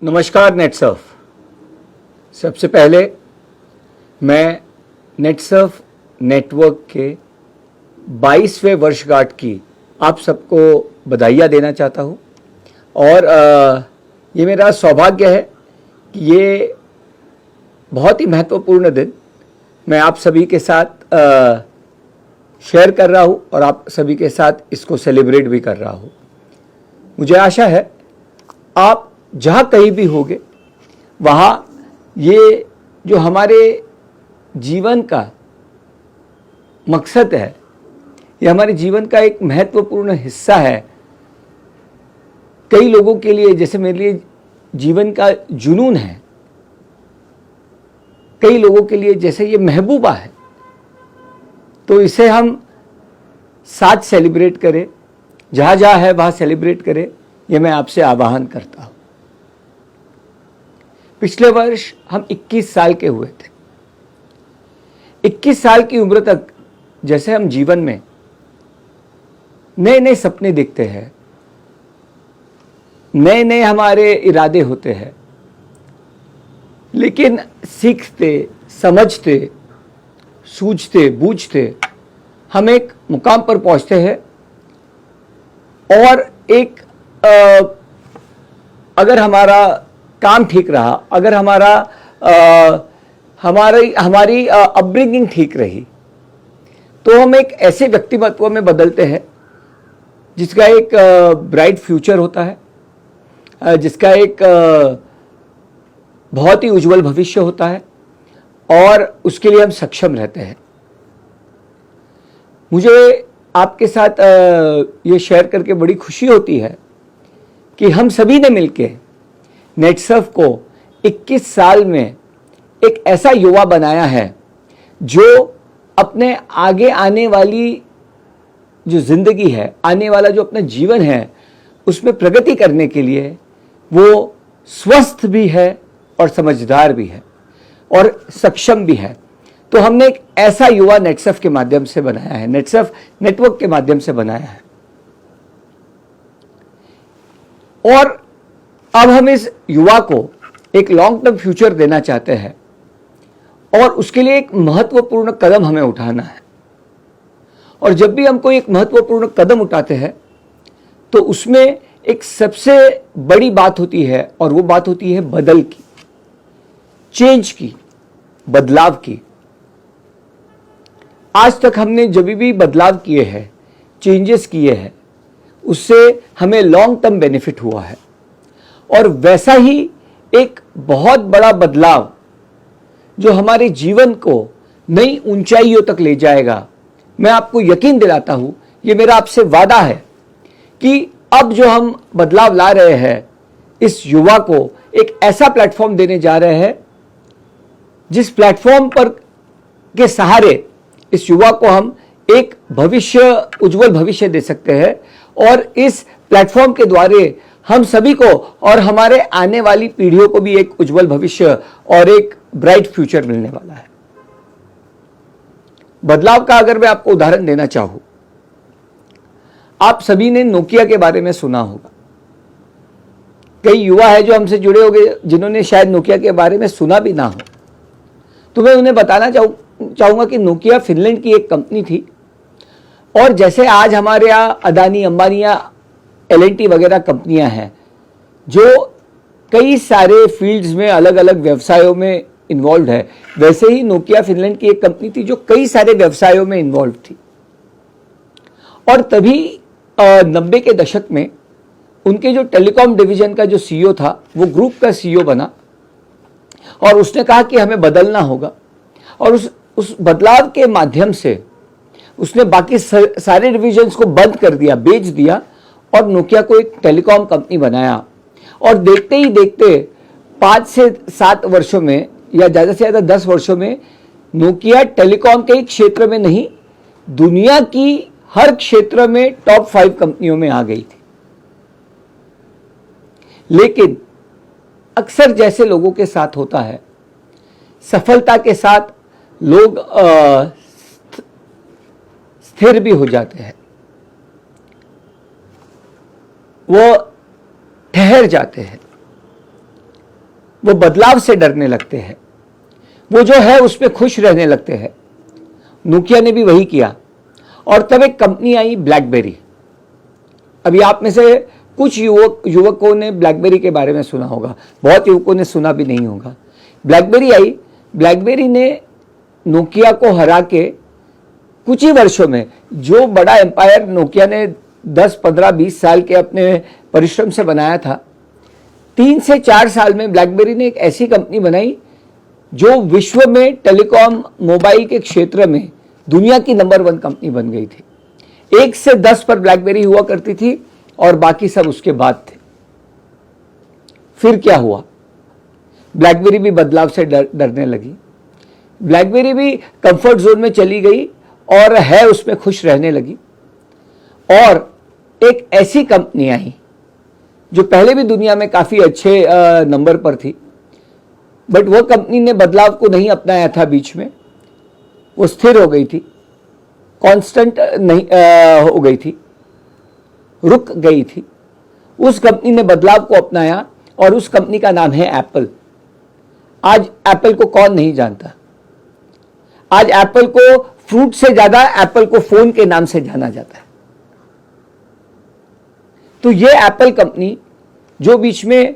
नमस्कार नेटसर्फ। सबसे पहले मैं नेटसर्फ नेटवर्क के 22वें वर्षगांठ की आप सबको बधाइयाँ देना चाहता हूँ और ये मेरा सौभाग्य है कि ये बहुत ही महत्वपूर्ण दिन मैं आप सभी के साथ शेयर कर रहा हूँ और आप सभी के साथ इसको सेलिब्रेट भी कर रहा हूँ। मुझे आशा है आप जहाँ कहीं भी होंगे वहाँ ये जो हमारे जीवन का मकसद है, ये हमारे जीवन का एक महत्वपूर्ण हिस्सा है। कई लोगों के लिए, जैसे मेरे लिए जीवन का जुनून है, कई लोगों के लिए जैसे ये महबूबा है, तो इसे हम साथ सेलिब्रेट करें, जहाँ जहाँ है वहाँ सेलिब्रेट करें, ये मैं आपसे आह्वान करता हूँ। पिछले वर्ष हम 21 साल के हुए थे। 21 साल की उम्र तक जैसे हम जीवन में नए नए सपने देखते हैं, नए नए हमारे इरादे होते हैं, लेकिन सीखते, समझते, सूझते, बूझते हम एक मुकाम पर पहुंचते हैं और एक अगर हमारा काम ठीक रहा, अगर हमारी अपब्रिंगिंग ठीक रही, तो हम एक ऐसे व्यक्तिमत्व में बदलते हैं जिसका एक ब्राइट फ्यूचर होता है, जिसका एक बहुत ही उज्जवल भविष्य होता है और उसके लिए हम सक्षम रहते हैं। मुझे आपके साथ ये शेयर करके बड़ी खुशी होती है कि हम सभी ने मिलकर नेटसर्फ को 21 साल में एक ऐसा युवा बनाया है जो अपने आगे आने वाली जो जिंदगी है, आने वाला जो अपना जीवन है, उसमें प्रगति करने के लिए वो स्वस्थ भी है और समझदार भी है और सक्षम भी है। तो हमने एक ऐसा युवा नेटसर्फ के माध्यम से बनाया है, नेटसर्फ नेटवर्क के माध्यम से बनाया है। और अब हम इस युवा को एक लॉन्ग टर्म फ्यूचर देना चाहते हैं और उसके लिए एक महत्वपूर्ण कदम हमें उठाना है। और जब भी हम कोई एक महत्वपूर्ण कदम उठाते हैं तो उसमें एक सबसे बड़ी बात होती है और वो बात होती है बदल की, चेंज की, बदलाव की। आज तक हमने जब भी बदलाव किए हैं, चेंजेस किए हैं, उससे हमें लॉन्ग टर्म बेनिफिट हुआ है। और वैसा ही एक बहुत बड़ा बदलाव जो हमारे जीवन को नई ऊंचाइयों तक ले जाएगा, मैं आपको यकीन दिलाता हूं, ये मेरा आपसे वादा है कि अब जो हम बदलाव ला रहे हैं, इस युवा को एक ऐसा प्लेटफॉर्म देने जा रहे हैं जिस प्लेटफॉर्म पर के सहारे इस युवा को हम एक भविष्य, उज्जवल भविष्य दे सकते हैं और इस प्लेटफॉर्म के द्वारा हम सभी को और हमारे आने वाली पीढ़ियों को भी एक उज्जवल भविष्य और एक ब्राइट फ्यूचर मिलने वाला है। बदलाव का अगर मैं आपको उदाहरण देना चाहूं, आप सभी ने नोकिया के बारे में सुना होगा। कई युवा है जो हमसे जुड़े होंगे जिन्होंने शायद नोकिया के बारे में सुना भी ना हो। तो मैं उन्हें बताना चाहूंगा कि नोकिया फिनलैंड की एक कंपनी थी और जैसे आज हमारे यहाँ अदानी, अंबानी या L&T वगैरह कंपनियां हैं जो कई सारे फील्ड्स में, अलग अलग व्यवसायों में इन्वॉल्व है, वैसे ही नोकिया फिनलैंड की एक कंपनी थी जो कई सारे व्यवसायों में इन्वॉल्व थी। और तभी 90 के दशक में उनके जो टेलीकॉम डिवीजन का जो सीईओ था, वो ग्रुप का सीईओ बना और उसने कहा कि हमें बदलना होगा। और उस बदलाव के माध्यम से उसने बाकी सारे डिविजन्स को बंद कर दिया, बेच दिया और नोकिया को एक टेलीकॉम कंपनी बनाया। और देखते ही देखते 5 से 7 वर्षों में या ज़्यादा से ज़्यादा 10 वर्षों में नोकिया टेलीकॉम के ही क्षेत्र में नहीं, दुनिया की हर क्षेत्र में टॉप 5 कंपनियों में आ गई थी। लेकिन अक्सर जैसे लोगों के साथ होता है, सफलता के साथ लोग स्थिर भी हो जाते हैं, वो ठहर जाते हैं। वो बदलाव से डरने लगते हैं, वो जो है उसमें खुश रहने लगते हैं। नोकिया ने भी वही किया और तब एक कंपनी आई ब्लैकबेरी। अभी आप में से कुछ युवकों ने ब्लैकबेरी के बारे में सुना होगा, बहुत युवकों ने सुना भी नहीं होगा। ब्लैकबेरी आई, ब्लैकबेरी ने नोकिया को हरा के कुछ ही वर्षों में जो बड़ा एम्पायर नोकिया ने 10, 15, 20 साल के अपने परिश्रम से बनाया था, 3 से 4 साल में ब्लैकबेरी ने एक ऐसी कंपनी बनाई जो विश्व में टेलीकॉम मोबाइल के क्षेत्र में दुनिया की नंबर 1 कंपनी बन गई थी। 1 से 10 पर ब्लैकबेरी हुआ करती थी और बाकी सब उसके बाद थे। फिर क्या हुआ? ब्लैकबेरी भी बदलाव से डरने लगी, ब्लैकबेरी भी कंफर्ट जोन में चली गई और है उसमें खुश रहने लगी। और एक ऐसी कंपनी आई जो पहले भी दुनिया में काफी अच्छे नंबर पर थी, बट वो कंपनी ने बदलाव को नहीं अपनाया था। बीच में वो स्थिर हो गई थी, कांस्टेंट नहीं हो गई थी, रुक गई थी। उस कंपनी ने बदलाव को अपनाया और उस कंपनी का नाम है एप्पल। आज एप्पल को कौन नहीं जानता? आज एप्पल को फ्रूट से ज्यादा एप्पल को फोन के नाम से जाना जाता है। तो ये एप्पल कंपनी जो बीच में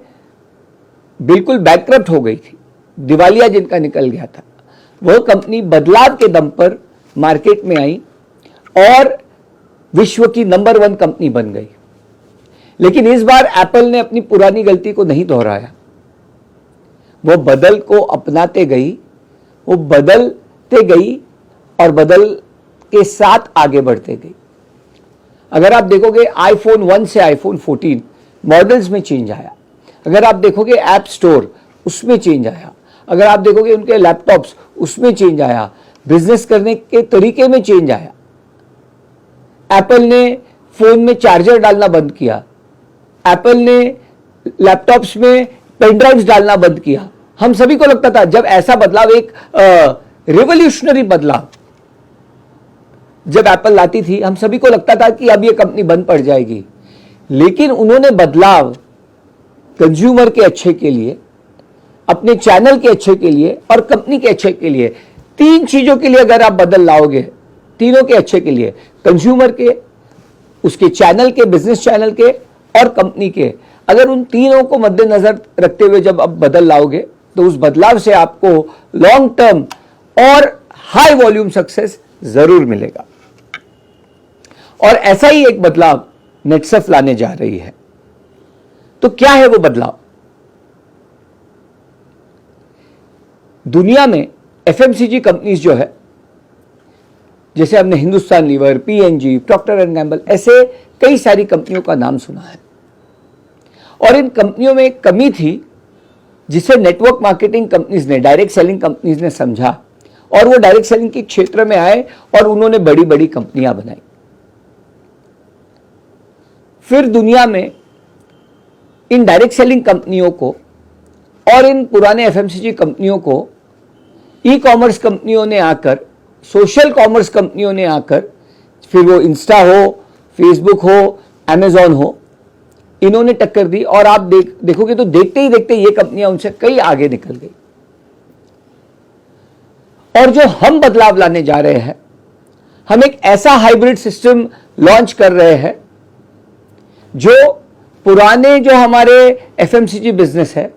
बिल्कुल बैंकक्रप्ट हो गई थी, दिवालिया जिनका निकल गया था, वह कंपनी बदलाव के दम पर मार्केट में आई और विश्व की नंबर 1 कंपनी बन गई। लेकिन इस बार एप्पल ने अपनी पुरानी गलती को नहीं दोहराया, वो बदल को अपनाते गई, वो बदलते गई और बदल के साथ आगे बढ़ते गई। अगर आप देखोगे आईफोन 1 से आईफोन 14 मॉडल्स में चेंज आया, अगर आप देखोगे ऐप स्टोर उसमें चेंज आया, अगर आप देखोगे उनके लैपटॉप्स उसमें चेंज आया, बिजनेस करने के तरीके में चेंज आया। एप्पल ने फोन में चार्जर डालना बंद किया, एप्पल ने लैपटॉप्स में पेन ड्राइव्स डालना बंद किया। हम सभी को लगता था जब ऐसा बदलाव, एक रिवॉल्यूशनरी बदलाव जब एप्पल लाती थी, हम सभी को लगता था कि अब ये कंपनी बंद पड़ जाएगी। लेकिन उन्होंने बदलाव कंज्यूमर के अच्छे के लिए, अपने चैनल के अच्छे के लिए और कंपनी के अच्छे के लिए, 3 चीजों के लिए अगर आप बदल लाओगे, तीनों के अच्छे के लिए, कंज्यूमर के, उसके चैनल के, बिजनेस चैनल के और कंपनी के, अगर उन तीनों को मद्देनजर रखते हुए जब आप बदल लाओगे तो उस बदलाव से आपको लॉन्ग टर्म और हाई वॉल्यूम सक्सेस जरूर मिलेगा। और ऐसा ही एक बदलाव नेटसर्फ लाने जा रही है। तो क्या है वो बदलाव? दुनिया में एफएमसीजी कंपनीज जो है, जैसे हमने Hindustan Lever, PNG, Procter and Gamble, ऐसे कई सारी कंपनियों का नाम सुना है। और इन कंपनियों में एक कमी थी जिसे नेटवर्क मार्केटिंग कंपनीज ने, डायरेक्ट सेलिंग कंपनीज ने समझा और वो डायरेक्ट सेलिंग के क्षेत्र में आए और उन्होंने बड़ी बड़ी कंपनियां बनाई। फिर दुनिया में इन डायरेक्ट सेलिंग कंपनियों को और इन पुराने एफएमसीजी कंपनियों को ई कॉमर्स कंपनियों ने आकर, सोशल कॉमर्स कंपनियों ने आकर, फिर वो इंस्टा हो, फेसबुक हो, अमेजॉन हो, इन्होंने टक्कर दी। और आप देखोगे तो देखते ही देखते ये कंपनियां उनसे कई आगे निकल गई। और जो हम बदलाव लाने जा रहे हैं, हम एक ऐसा हाइब्रिड सिस्टम लॉन्च कर रहे हैं जो पुराने जो हमारे एफएमसीजी बिजनेस है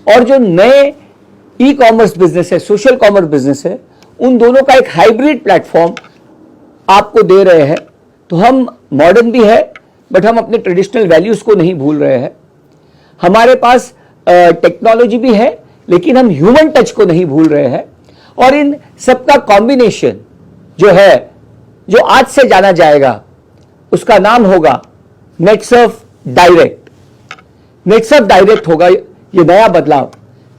और जो नए ई कॉमर्स बिजनेस है, सोशल कॉमर्स बिजनेस है, उन दोनों का एक हाइब्रिड प्लेटफॉर्म आपको दे रहे हैं। तो हम मॉडर्न भी है बट हम अपने ट्रेडिशनल वैल्यूज को नहीं भूल रहे हैं। हमारे पास टेक्नोलॉजी भी है लेकिन हम ह्यूमन टच को नहीं भूल रहे हैं। और इन सबका कॉम्बिनेशन जो है, जो आज से जाना जाएगा, उसका नाम होगा नेटसर्फ डायरेक्ट। नेटसर्फ डायरेक्ट होगा ये नया बदलाव।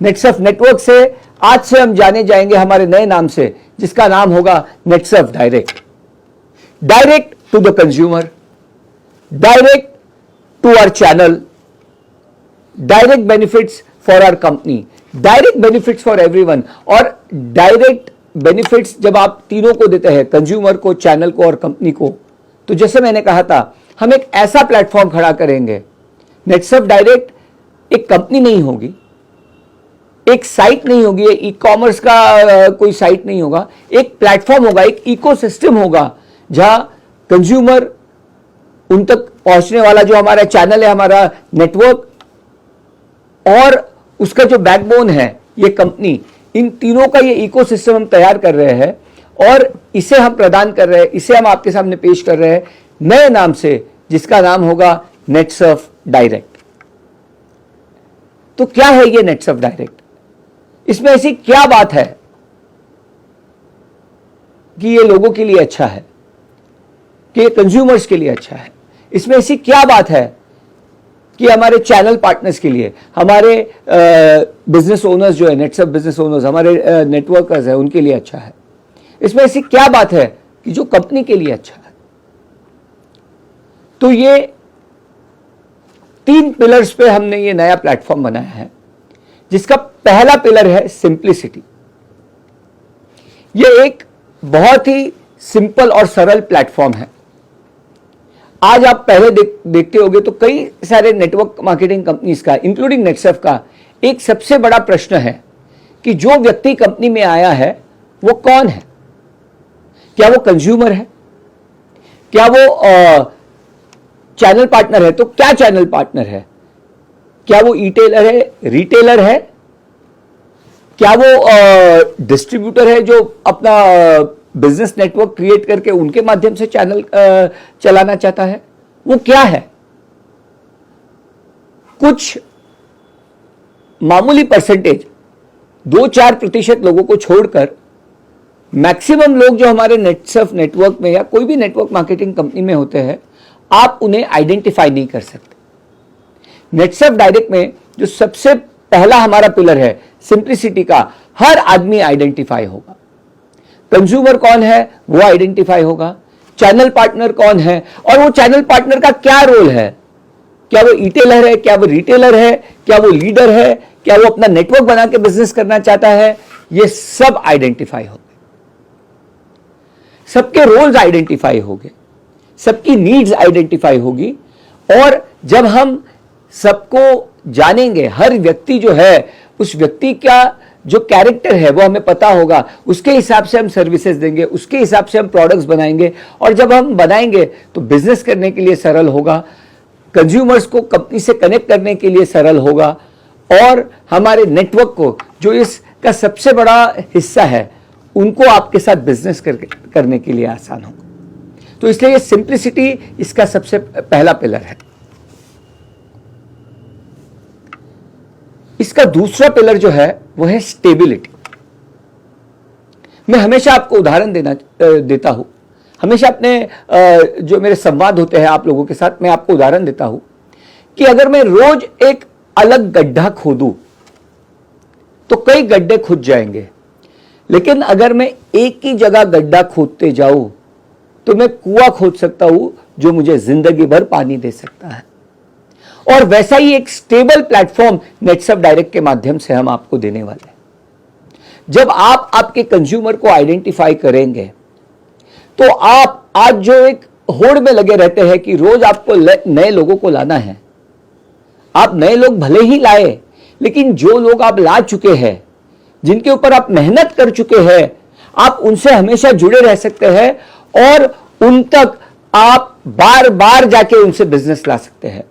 नेटसर्फ नेटवर्क से आज से हम जाने जाएंगे हमारे नए नाम से, जिसका नाम होगा Netsurf direct. Direct to the consumer, direct to our channel, direct benefits for our company, direct benefits for everyone. और डायरेक्ट बेनिफिट्स जब आप तीनों को देते हैं, कंज्यूमर को, चैनल को और कंपनी को, तो जैसे मैंने कहा था, हम एक ऐसा प्लेटफॉर्म खड़ा करेंगे। नेटसर्फ डायरेक्ट एक कंपनी नहीं होगी, एक साइट नहीं होगी, ई कॉमर्स का कोई साइट नहीं होगा, एक प्लेटफॉर्म होगा, एक इकोसिस्टम होगा जहां कंज्यूमर उन तक पहुंचने वाला जो हमारा चैनल है, हमारा नेटवर्क और उसका जो बैकबोन है ये कंपनी, इन तीनों का ये इकोसिस्टम हम तैयार कर रहे हैं और इसे हम प्रदान कर रहे हैं, इसे हम आपके सामने पेश कर रहे हैं नए नाम से, जिसका नाम होगा नेटसर्फ डायरेक्ट। तो क्या है ये नेटसर्फ डायरेक्ट? इसमें ऐसी क्या बात है कि ये लोगों के लिए अच्छा है, कि ये कंज्यूमर्स के लिए अच्छा है? इसमें ऐसी क्या बात है कि हमारे चैनल पार्टनर्स के लिए, हमारे बिजनेस ओनर्स जो है, नेटसर्फ बिजनेस ओनर्स, हमारे नेटवर्कर्स है, उनके लिए अच्छा है? इसमें ऐसी क्या बात है कि जो कंपनी के लिए अच्छा है? तो ये 3 पिलर्स पे हमने ये नया प्लेटफॉर्म बनाया है, जिसका पहला पिलर है सिंप्लिसिटी। ये एक बहुत ही सिंपल और सरल प्लेटफॉर्म है। आज आप पहले देखते होंगे तो कई सारे नेटवर्क मार्केटिंग कंपनीज का, इंक्लूडिंग नेटसर्फ का, एक सबसे बड़ा प्रश्न है कि जो व्यक्ति कंपनी में आया है वो कौन है? क्या वो कंज्यूमर है? क्या वो चैनल पार्टनर है? तो क्या चैनल पार्टनर है? क्या वो ई-टेलर है, रिटेलर है? क्या वो डिस्ट्रीब्यूटर है जो अपना बिजनेस नेटवर्क क्रिएट करके उनके माध्यम से चैनल चलाना चाहता है? वो क्या है? कुछ मामूली परसेंटेज, 2-4% लोगों को छोड़कर मैक्सिमम लोग जो हमारे नेटसर्फ नेटवर्क में या कोई भी नेटवर्क मार्केटिंग कंपनी में होते हैं, आप उन्हें आइडेंटिफाई नहीं कर सकते। नेटसर्फ डायरेक्ट में जो सबसे पहला हमारा पिलर है सिंप्लिसिटी का, हर आदमी आइडेंटिफाई होगा। कंज्यूमर कौन है वो आइडेंटिफाई होगा, चैनल पार्टनर कौन है और वो चैनल पार्टनर का क्या रोल है, क्या वो ई-टेलर है, क्या वो रिटेलर है, क्या वो लीडर है, क्या वो अपना नेटवर्क बना के बिजनेस करना चाहता है, ये सब आइडेंटिफाई हो गए। सबके रोल्स आइडेंटिफाई हो गए, सबकी नीड्स आइडेंटिफाई होगी। और जब हम सबको जानेंगे, हर व्यक्ति जो है उस व्यक्ति का जो कैरेक्टर है वो हमें पता होगा, उसके हिसाब से हम सर्विसेज देंगे, उसके हिसाब से हम प्रोडक्ट्स बनाएंगे और जब हम बनाएंगे तो बिजनेस करने के लिए सरल होगा, कंज्यूमर्स को कंपनी से कनेक्ट करने के लिए सरल होगा और हमारे नेटवर्क को, जो इसका सबसे बड़ा हिस्सा है, उनको आपके साथ बिजनेस करने के लिए आसान होगा। तो इसलिए ये सिंप्लिसिटी इसका सबसे पहला पिलर है। इसका दूसरा पिलर जो है वो है स्टेबिलिटी। मैं हमेशा आपको उदाहरण देता हूं, हमेशा अपने जो मेरे संवाद होते हैं आप लोगों के साथ, मैं आपको उदाहरण देता हूं कि अगर मैं रोज एक अलग गड्ढा खोदूं तो कई गड्ढे खुद जाएंगे, लेकिन अगर मैं एक ही जगह गड्ढा खोदते जाऊं तो मैं कुआं खोद सकता हूं जो मुझे जिंदगी भर पानी दे सकता है। और वैसा ही एक स्टेबल प्लेटफॉर्म नेटसर्फ डायरेक्ट के माध्यम से हम आपको देने वाले हैं। जब आप आपके कंज्यूमर को आइडेंटिफाई करेंगे तो आप आज जो एक होड़ में लगे रहते हैं कि रोज आपको नए लोगों को लाना है, आप नए लोग भले ही लाए, लेकिन जो लोग आप ला चुके हैं, जिनके ऊपर आप मेहनत कर चुके हैं, आप उनसे हमेशा जुड़े रह सकते हैं और उन तक आप बार बार जाके उनसे बिजनेस ला सकते हैं।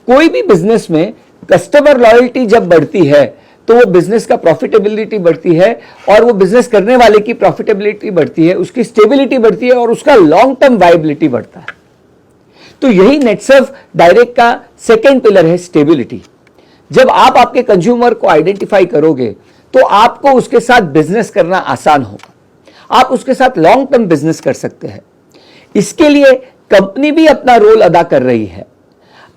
कोई भी बिजनेस में कस्टमर लॉयल्टी जब बढ़ती है तो वो बिजनेस का प्रॉफिटेबिलिटी बढ़ती है और वो बिजनेस करने वाले की प्रॉफिटेबिलिटी बढ़ती है, उसकी स्टेबिलिटी बढ़ती है और उसका लॉन्ग टर्म वायबिलिटी बढ़ता है। तो यही नेटसर्फ डायरेक्ट का सेकेंड पिलर है, स्टेबिलिटी। जब आप आपके कंज्यूमर को आइडेंटिफाई करोगे तो आपको उसके साथ बिजनेस करना आसान होगा, आप उसके साथ लॉन्ग टर्म बिजनेस कर सकते हैं। इसके लिए कंपनी भी अपना रोल अदा कर रही है।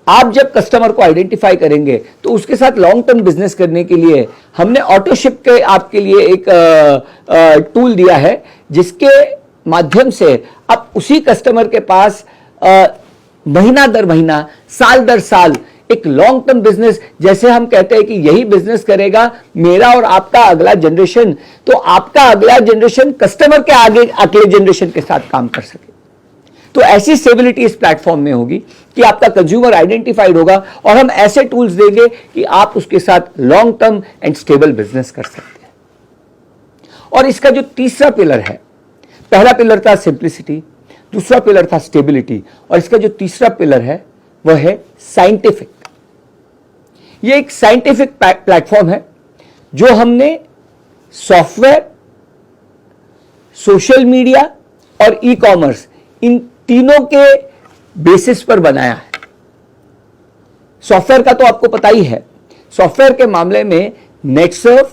आप जब कस्टमर को आइडेंटिफाई करेंगे तो उसके साथ लॉन्ग टर्म बिजनेस करने के लिए हमने ऑटोशिप के आपके लिए एक टूल दिया है, जिसके माध्यम से आप उसी कस्टमर के पास महीना दर महीना, साल दर साल एक लॉन्ग टर्म बिजनेस, जैसे हम कहते हैं कि यही बिजनेस करेगा मेरा और आपका अगला जनरेशन, तो आपका अगला जनरेशन कस्टमर के आगे अगले जनरेशन के साथ काम कर सके। तो ऐसी स्टेबिलिटी इस प्लेटफॉर्म में होगी कि आपका कंज्यूमर आइडेंटिफाइड होगा और हम ऐसे टूल्स देंगे कि आप उसके साथ long term and stable business कर सकते हैं। और इसका जो तीसरा पिलर है, पहला पिलर था सिंप्लिसिटी, दूसरा पिलर था स्टेबिलिटी, और इसका जो तीसरा पिलर है वह है साइंटिफिक। यह एक साइंटिफिक प्लेटफॉर्म है जो हमने सॉफ्टवेयर, सोशल मीडिया और ई कॉमर्स, इन तीनों के बेसिस पर बनाया है। सॉफ्टवेयर का तो आपको पता ही है, सॉफ्टवेयर के मामले में नेटसर्व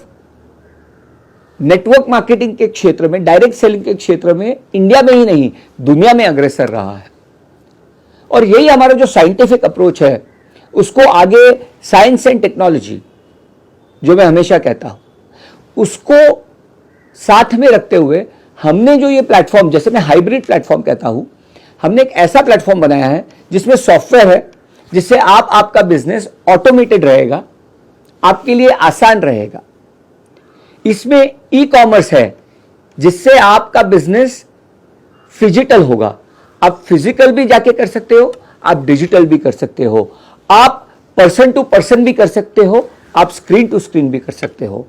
नेटवर्क मार्केटिंग के क्षेत्र में, डायरेक्ट सेलिंग के क्षेत्र में इंडिया में ही नहीं दुनिया में अग्रसर रहा है। और यही हमारा जो साइंटिफिक अप्रोच है उसको आगे साइंस एंड टेक्नोलॉजी, जो मैं हमेशा कहता हूं, उसको साथ में रखते हुए हमने जो ये प्लेटफॉर्म, जैसे मैं हाइब्रिड प्लेटफॉर्म कहता हूं, हमने एक ऐसा प्लेटफॉर्म बनाया है जिसमें सॉफ्टवेयर है, जिससे आपका बिजनेस ऑटोमेटेड रहेगा, आपके लिए आसान रहेगा। इसमें ई कॉमर्स है जिससे आपका बिजनेस फिजिकल होगा। आप फिजिकल भी जाके कर सकते हो, आप डिजिटल भी कर सकते हो, आप पर्सन टू पर्सन भी कर सकते हो, आप स्क्रीन टू स्क्रीन भी कर सकते हो।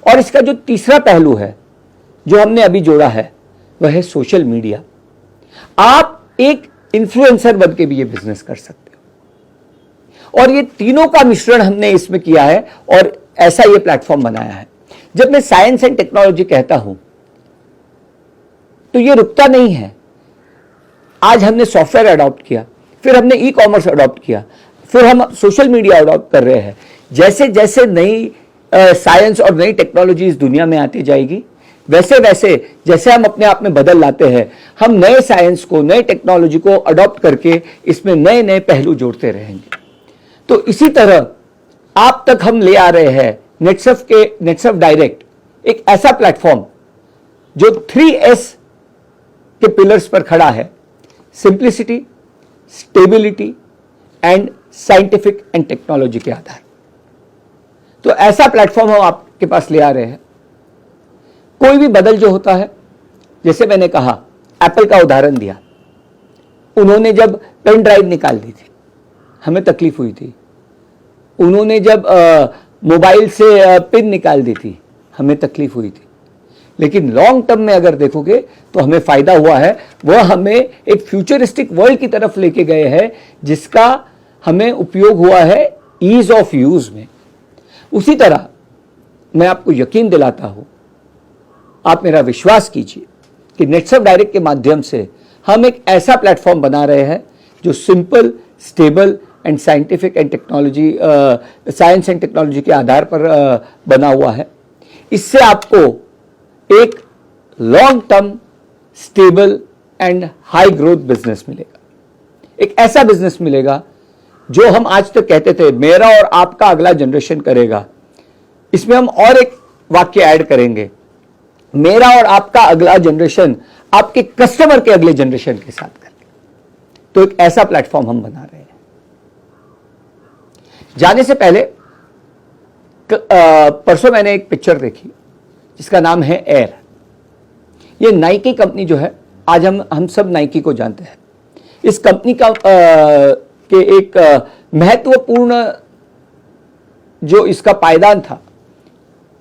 और इसका जो तीसरा पहलू है जो हमने अभी जोड़ा है वह है सोशल मीडिया। आप एक इन्फ्लुएंसर बन के भी ये बिजनेस कर सकते हो, और ये तीनों का मिश्रण हमने इसमें किया है और ऐसा ये प्लेटफॉर्म बनाया है। जब मैं साइंस एंड टेक्नोलॉजी कहता हूं तो ये रुकता नहीं है। आज हमने सॉफ्टवेयर अडॉप्ट किया, फिर हमने ई कॉमर्स अडॉप्ट किया, फिर हम सोशल मीडिया अडॉप्ट कर रहे हैं। जैसे जैसे नई साइंस और नई टेक्नोलॉजी इस दुनिया में आती जाएगी, वैसे वैसे जैसे हम अपने आप में बदल लाते हैं, हम नए साइंस को, नए टेक्नोलॉजी को अडॉप्ट करके इसमें नए नए पहलू जोड़ते रहेंगे। तो इसी तरह आप तक हम ले आ रहे हैं नेटसर्व डायरेक्ट, एक ऐसा प्लेटफॉर्म जो 3S के पिलर्स पर खड़ा है, simplicity, stability and scientific and technology के आधार। तो ऐसा प्लेटफॉर्म हम आपके पास ले आ रहे हैं। कोई भी बदल जो होता है, जैसे मैंने कहा, एप्पल का उदाहरण दिया, उन्होंने जब पेन ड्राइव निकाल दी थी हमें तकलीफ हुई थी, उन्होंने जब मोबाइल से पिन निकाल दी थी हमें तकलीफ हुई थी, लेकिन लॉन्ग टर्म में अगर देखोगे तो हमें फायदा हुआ है। वह हमें एक फ्यूचरिस्टिक वर्ल्ड की तरफ लेके गए हैं जिसका हमें उपयोग हुआ है ईज ऑफ यूज में। उसी तरह मैं आपको यकीन दिलाता हूं, आप मेरा विश्वास कीजिए कि नेटसर्व डायरेक्ट के माध्यम से हम एक ऐसा प्लेटफॉर्म बना रहे हैं जो simple, stable and scientific and technology, science and technology के आधार पर बना हुआ है। इससे आपको एक long term, stable and high growth business मिलेगा। एक ऐसा बिजनेस मिलेगा जो हम आज तक कहते थे मेरा और आपका अगला जनरेशन करेगा। इसमें हम और एक वाक्य ऐड करेंगे, मेरा और आपका अगला जनरेशन आपके कस्टमर के अगले जनरेशन के साथ करेगा। तो एक ऐसा प्लेटफॉर्म हम बना रहे हैं। जाने से पहले परसों मैंने एक पिक्चर देखी जिसका नाम है एयर। ये नाइकी कंपनी जो है, आज हम सब नाइकी को जानते हैं। इस कंपनी का के एक महत्वपूर्ण जो इसका पायदान था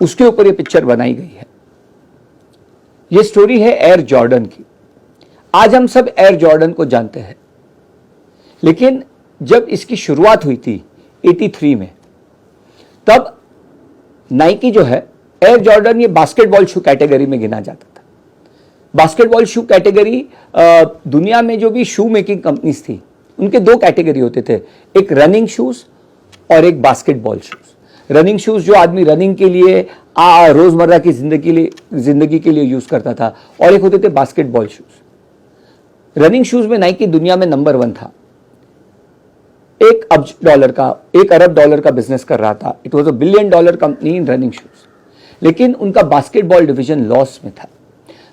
उसके ऊपर ये पिक्चर बनाई गई है। ये स्टोरी है एयर जॉर्डन की। आज हम सब एयर जॉर्डन को जानते हैं, लेकिन जब इसकी शुरुआत हुई थी 83 में, तब नाइकी जो है, एयर जॉर्डन ये बास्केटबॉल शू कैटेगरी में गिना जाता था। बास्केटबॉल शू कैटेगरी, दुनिया में जो भी शू मेकिंग कंपनीज थी उनके दो कैटेगरी होते थे, एक रनिंग शूज और एक बास्केटबॉल शूज। रनिंग शूज जो आदमी रनिंग के लिए, रोजमर्रा की जिंदगी के लिए यूज करता था, और एक होते थे बास्केटबॉल शूज। रनिंग शूज में नाइकी दुनिया में नंबर 1 था। $1 अरब का बिजनेस कर रहा था। It was $1 billion company in running shoes. लेकिन उनका बास्केटबॉल डिवीजन लॉस में था।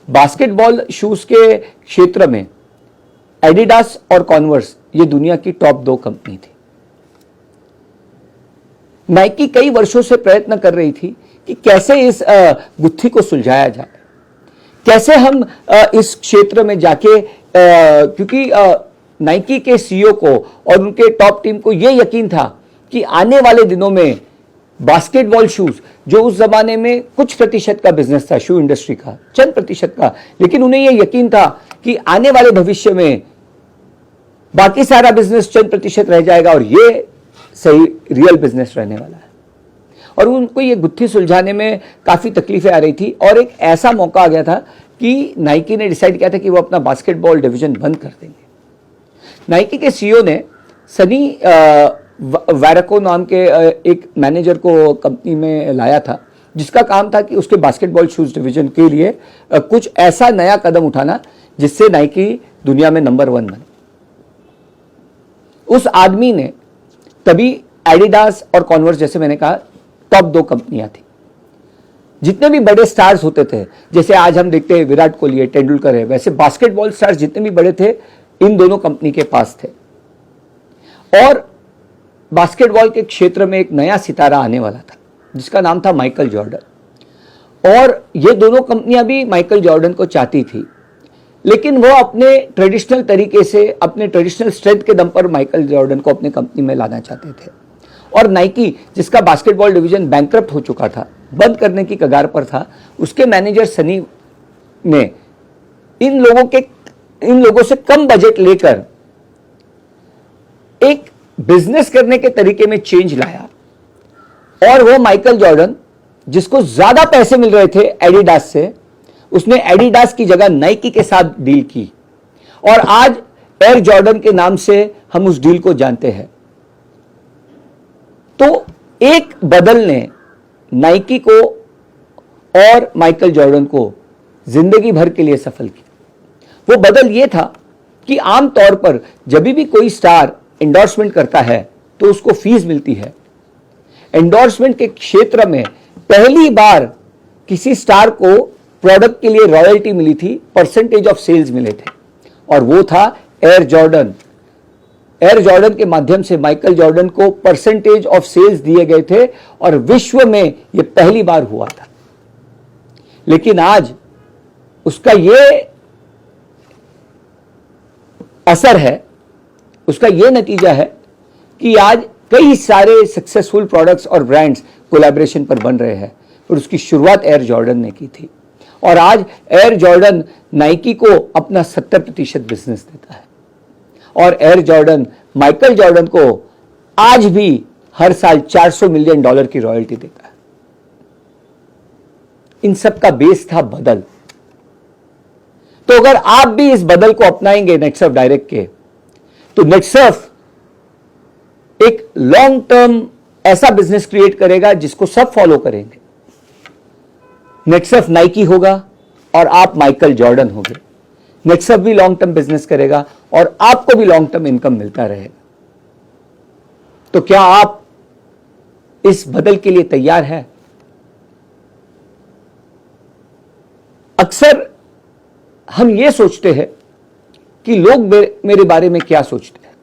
बास्केटबॉल शूज के क्षेत्र में एडिडास और कॉन्वर्स ये दुनिया की टॉप 2 कंपनी थी। नाइकी कई वर्षों से प्रयत्न कर रही थी कि कैसे इस गुत्थी को सुलझाया जाए, कैसे हम इस क्षेत्र में जाके क्योंकि नाइकी के सीईओ को और उनके टॉप टीम को यह यकीन था कि आने वाले दिनों में बास्केटबॉल शूज, जो उस जमाने में कुछ प्रतिशत का बिजनेस था शू इंडस्ट्री का, चंद प्रतिशत का, लेकिन उन्हें यह यकीन था कि आने वाले भविष्य में बाकी सारा बिजनेस चंद प्रतिशत रह जाएगा और ये सही रियल बिजनेस रहने वाला है। और उनको ये गुत्थी सुलझाने में काफी तकलीफें आ रही थी और एक ऐसा मौका आ गया था कि नाइकी ने डिसाइड किया था कि वो अपना बास्केटबॉल डिवीजन बंद कर देंगे। नाइकी के सीईओ ने सनी वैरको नाम के एक मैनेजर को कंपनी में लाया था, जिसका काम था कि उसके बास्केटबॉल शूज डिवीजन के लिए कुछ ऐसा नया कदम उठाना जिससे नाइकी दुनिया में नंबर 1 बने। उस आदमी ने तभी एडिडास और कॉन्वर्स, जैसे मैंने कहा, टॉप 2 कंपनियां थी। जितने भी बड़े स्टार्स होते थे, जैसे आज हम देखते हैं विराट कोहली है, तेंदुलकर है, वैसे बास्केटबॉल स्टार्स जितने भी बड़े थे इन दोनों कंपनी के पास थे। और बास्केटबॉल के क्षेत्र में एक नया सितारा आने वाला था जिसका नाम था माइकल जॉर्डन। और ये दोनों कंपनियां भी माइकल जॉर्डन को चाहती थी, लेकिन वो अपने ट्रेडिशनल तरीके से, अपने ट्रेडिशनल स्ट्रेंथ के दम पर माइकल जॉर्डन को अपने कंपनी में लाना चाहते थे। और नाइकी, जिसका बास्केटबॉल डिवीजन बैंकरप्ट हो चुका था, बंद करने की कगार पर था, उसके मैनेजर सनी ने इन लोगों से कम बजट लेकर एक बिजनेस करने के तरीके में चेंज लाया। और वो माइकल जॉर्डन, जिसको ज्यादा पैसे मिल रहे थे एडिडास से, उसने एडिडास की जगह नाइकी के साथ डील की और आज एयर जॉर्डन के नाम से हम उस डील को जानते हैं। तो एक बदल ने नाइकी को और माइकल जॉर्डन को जिंदगी भर के लिए सफल किया। वो बदल ये था कि आमतौर पर जब भी कोई स्टार एंडोर्समेंट करता है तो उसको फीस मिलती है। एंडोर्समेंट के क्षेत्र में पहली बार किसी स्टार को प्रोडक्ट के लिए रॉयल्टी मिली थी, परसेंटेज ऑफ सेल्स मिले थे, और वो था एयर जॉर्डन। एयर जॉर्डन के माध्यम से माइकल जॉर्डन को परसेंटेज ऑफ सेल्स दिए गए थे और विश्व में यह पहली बार हुआ था। लेकिन आज उसका यह असर है, उसका यह नतीजा है कि आज कई सारे सक्सेसफुल प्रोडक्ट्स और ब्रांड्स कोलैबोरेशन पर बन रहे हैं, और उसकी शुरुआत एयर जॉर्डन ने की थी। और आज एयर जॉर्डन नाइकी को अपना 70% बिजनेस देता है और एयर जॉर्डन माइकल जॉर्डन को आज भी हर साल $400 मिलियन की रॉयल्टी देता है। इन सब का बेस था बदल। तो अगर आप भी इस बदल को अपनाएंगे नेटसर्फ डायरेक्ट के, तो नेटसर्फ एक लॉन्ग टर्म ऐसा बिजनेस क्रिएट करेगा जिसको सब फॉलो करेंगे। नेटसर्फ नाइकी होगा और आप माइकल जॉर्डन होंगे। नेटसर्फ भी लॉन्ग टर्म बिजनेस करेगा और आपको भी लॉन्ग टर्म इनकम मिलता रहेगा। तो क्या आप इस बदल के लिए तैयार हैं? अक्सर हम ये सोचते हैं कि लोग मेरे बारे में क्या सोचते हैं,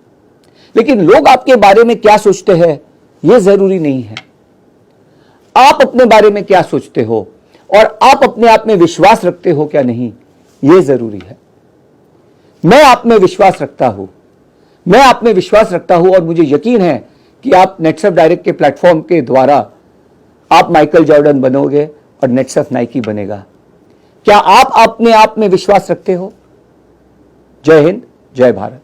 लेकिन लोग आपके बारे में क्या सोचते हैं यह जरूरी नहीं है। आप अपने बारे में क्या सोचते हो और आप अपने आप में विश्वास रखते हो क्या नहीं, यह जरूरी है। मैं आप में विश्वास रखता हूं, मैं आप में विश्वास रखता हूं और मुझे यकीन है कि आप नेटसर्फ डायरेक्ट के प्लेटफॉर्म के द्वारा आप माइकल जॉर्डन बनोगे और नेटसर्फ नाइकी बनेगा। क्या आप अपने आप में विश्वास रखते हो? जय हिंद, जय भारत।